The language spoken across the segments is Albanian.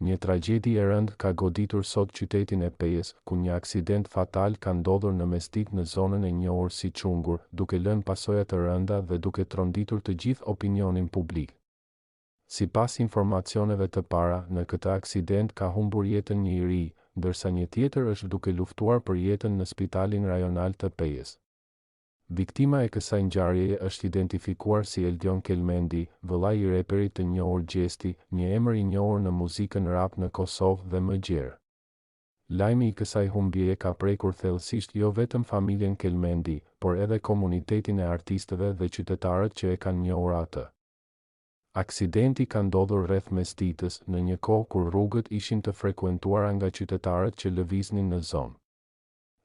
Një tragjedi e rëndë ka goditur sot qytetin e Pejës, ku një aksident fatal ka ndodhur në mesditë në zonën e njohur si Çungur, duke lënë pasoja të rënda dhe duke tronditur të gjithë opinionin publik. Sipas informacioneve të para, në këtë aksident ka humbur jetën një i ri, ndërsa një tjetër është duke luftuar për jetën në Spitalin Rajonal të Pejës. Viktima e kësaj ngjarjeje është identifikuar si Eldion Kelmendi, vëllai i reperit të njohur Gjesti, një emër i njohur në muzikën rap në Kosovë dhe më gjerë. Lajmi i kësaj humbjeje ka prekur thellësisht jo vetëm familjen Kelmendi, por edhe komunitetin e artistëve dhe qytetarët që e kanë njohur atë. Aksidenti ka ndodhur rreth mesditës, në një kohë kur rrugët ishin të frekuentuara nga qytetarët që lëviznin në zonë.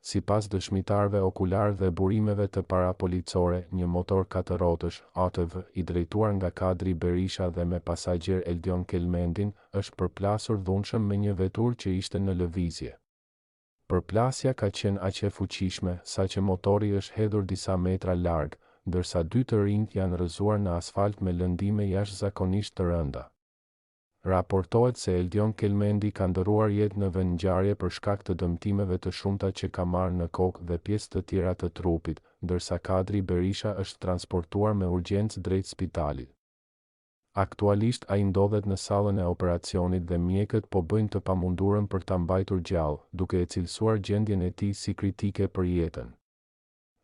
Sipas dëshmitarëve okular dhe burimeve të parapolicore, një motor 4 rrotësh, ATV, i drejtuar nga Kadri Berisha dhe me pasagjer Eldion Kelmendin, është përplasur dhunshëm me një veturë që ishte në lëvizje. Përplasja ka qenë aq e fuqishme, saqë motori është hedhur disa metra larg, ndërsa 2 të rinjt janë rrëzuar në asfalt me lëndime jashtëzakonisht të rënda. Raportohet se Eldion Kelmendi ka ndëruar jetë në vend ngjarje për shkak të dëmtimeve të shumta që ka marrë në kokë dhe pjesë të tjera të trupit, ndërsa Kadri Berisha është transportuar me urgjencë drejt spitalit. Aktualisht ai ndodhet në sallën e operacionit dhe mjekët po bëjnë të pamundurën për ta mbajtur gjallë, duke e cilësuar gjendjen e tij si kritike për jetën.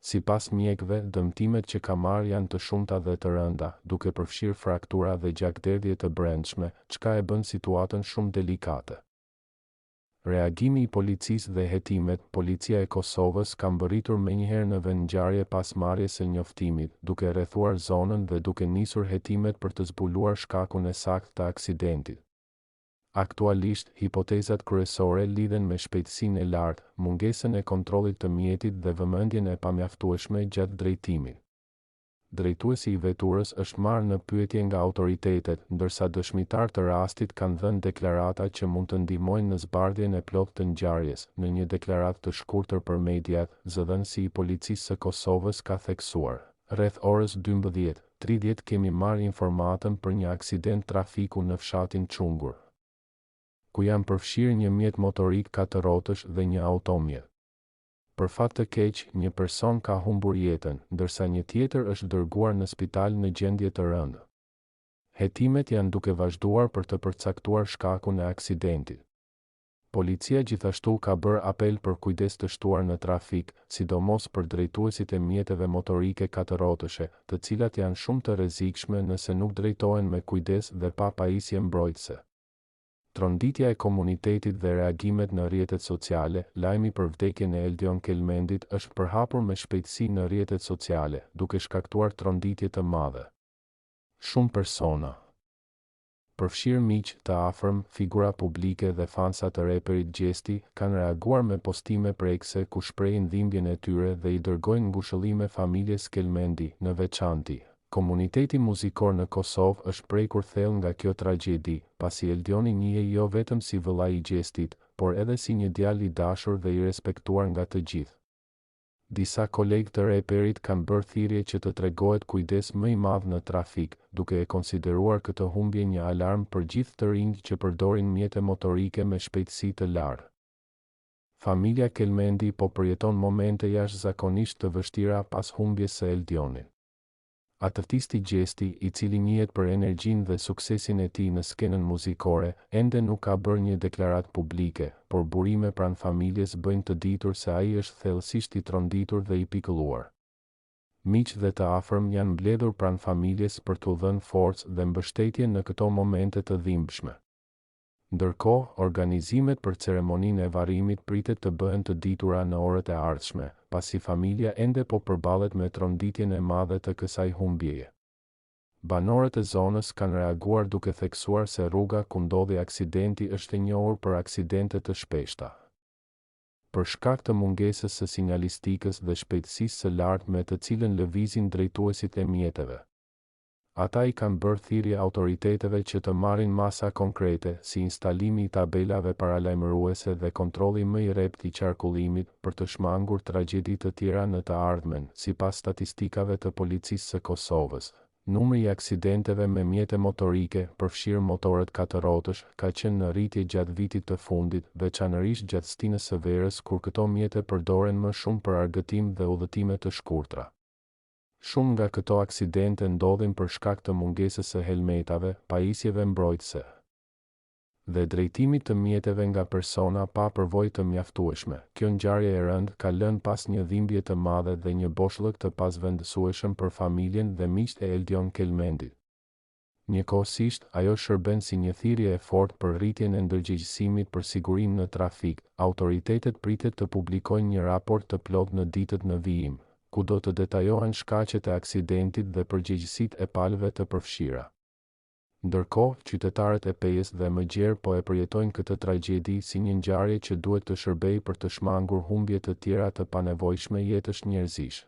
Sipas mjekëve, dëmtimet që ka marrë janë të shumta dhe të rënda, duke përfshirë fraktura dhe gjakderdhje të brendshme, çka e bën situatën shumë delikate. Reagimi i policisë dhe hetimet, Policia e Kosovës ka mbërritur menjëherë në vend ngjarje pas marrjes së njoftimit, duke rrethuar zonën dhe duke nisur hetimet për të zbuluar shkakun e saktë të aksidentit. Aktualisht, hipotezat kryesore lidhen me shpejtësinë e lartë, mungesën e kontrollit të mjetit dhe vëmendjen e pamjaftueshme gjatë drejtimit. Drejtuesi i veturës është marrë në pyetje nga autoritetet, ndërsa dëshmitar të rastit kanë dhënë deklarata që mund të ndihmojnë në zbardhjen e plotë të ngjarjes. Në një deklaratë të shkurtër për mediat, zëdhënësi i Policisë së Kosovës ka theksuar: rreth orës 12:30 kemi marrë informatën për një aksident trafiku në fshatin Çungur, ku janë përfshirë një mjet motorik 4 rrotësh dhe një automjet. Për fat të keq, një person ka humbur jetën, ndërsa një tjetër është dërguar në spital në gjendje të rëndë. Hetimet janë duke vazhduar për të përcaktuar shkakun e aksidentit. Policia gjithashtu ka bërë apel për kujdes të shtuar në trafik, sidomos për drejtuesit e mjeteve motorike 4 rrotëshe, të cilat janë shumë të rrezikshme nëse nuk drejtohen me kujdes dhe pa pajisje mbrojtëse. Tronditja e komunitetit dhe reagimet në rrjetet sociale, lajmi për vdekjen e Eldion Kelmendit është përhapur me shpejtësi në rrjetet sociale, duke shkaktuar tronditje të madhe. Shumë persona, përfshirë miq të afërm, figura publike dhe fansa të reperit Gjesti, kanë reaguar me postime prekse ku shprehin dhimbjen e tyre dhe i dërgojnë ngushëllime familjes Kelmendi, në veçanti. Komuniteti muzikor në Kosovë është prekur thellë nga kjo tragjedi, pasi Eldioni njihet jo vetëm si vëllai i Gjestit, por edhe si një djalë i dashur dhe i respektuar nga të gjithë. Disa kolegë të reperit kanë bërë thirrje që të tregohet kujdes më i madh në trafik, duke e konsideruar këtë humbje një alarm për gjithë të rinjt që përdorin mjete motorike me shpejtësi të lartë. Familja Kelmendi po përjeton momente jashtëzakonisht të vështira pas humbjes së Eldionit. Artisti Gjesti, i cili njihet për energjinë dhe suksesin e tij në skenën muzikore, ende nuk ka bërë një deklaratë publike, por burime pranë familjes bëjnë të ditur se ai është thellësisht i tronditur dhe i pikëlluar. Miq dhe të afërm janë mbledhur pranë familjes për t'u dhënë forcë dhe mbështetje në këto momente të dhimbshme. Ndërkohë, organizimet për ceremoninë e varrimit pritet të bëhen të ditura në orët e ardhshme, pasi familja ende po përballet me tronditjen e madhe të kësaj humbjeje. Banorët e zonës kanë reaguar duke theksuar se rruga ku ndodhi aksidenti është e njohur për aksidente të shpeshta. Për shkak të mungesës së sinjalistikës dhe shpejtësisë së lartë me të cilën lëvizin drejtuesit e mjeteve, ata i kanë bërë thirrje autoriteteve që të marrin masa konkrete, si instalimi i tabelave paralajmëruese dhe kontrolli më i rrept i qarkullimit, për të shmangur tragjedi të tjera në të ardhmen, sipas statistikave të Policisë së Kosovës. Numri i aksidenteve me mjete motorike, përfshirë motorët katërrotësh, ka qenë në rritje gjatë vitit të fundit, veçanërisht gjatë stinës së verës kur këto mjete përdoren më shumë për argëtim dhe udhëtime të shkurtra. Shumë nga këto aksidente ndodhin për shkak të mungesës së helmetave, pajisjeve mbrojtëse dhe drejtimit të mjeteve nga persona pa përvojë të mjaftueshme. Kjo ngjarje e rëndë ka lënë pas një dhimbje të madhe dhe një boshllëk të pasvendësueshëm për familjen dhe miqtë e Eldion Kelmendit. Njëkohësisht, ajo shërben si një thirrje e fortë për rritjen e ndërgjegjësimit për sigurinë në trafik. Autoritetet pritet të publikojnë një raport të plotë në ditët në vijim, ku do të detajohen shkaqet e aksidentit dhe përgjegjësitë e palëve të përfshira. Ndërkohë, qytetarët e Epejës dhe më gjerë po e përjetojnë këtë tragjedi si një ngjarje që duhet të shërbejë për të shmangur humbje të tjera të panevojshme jetësh njerëzish.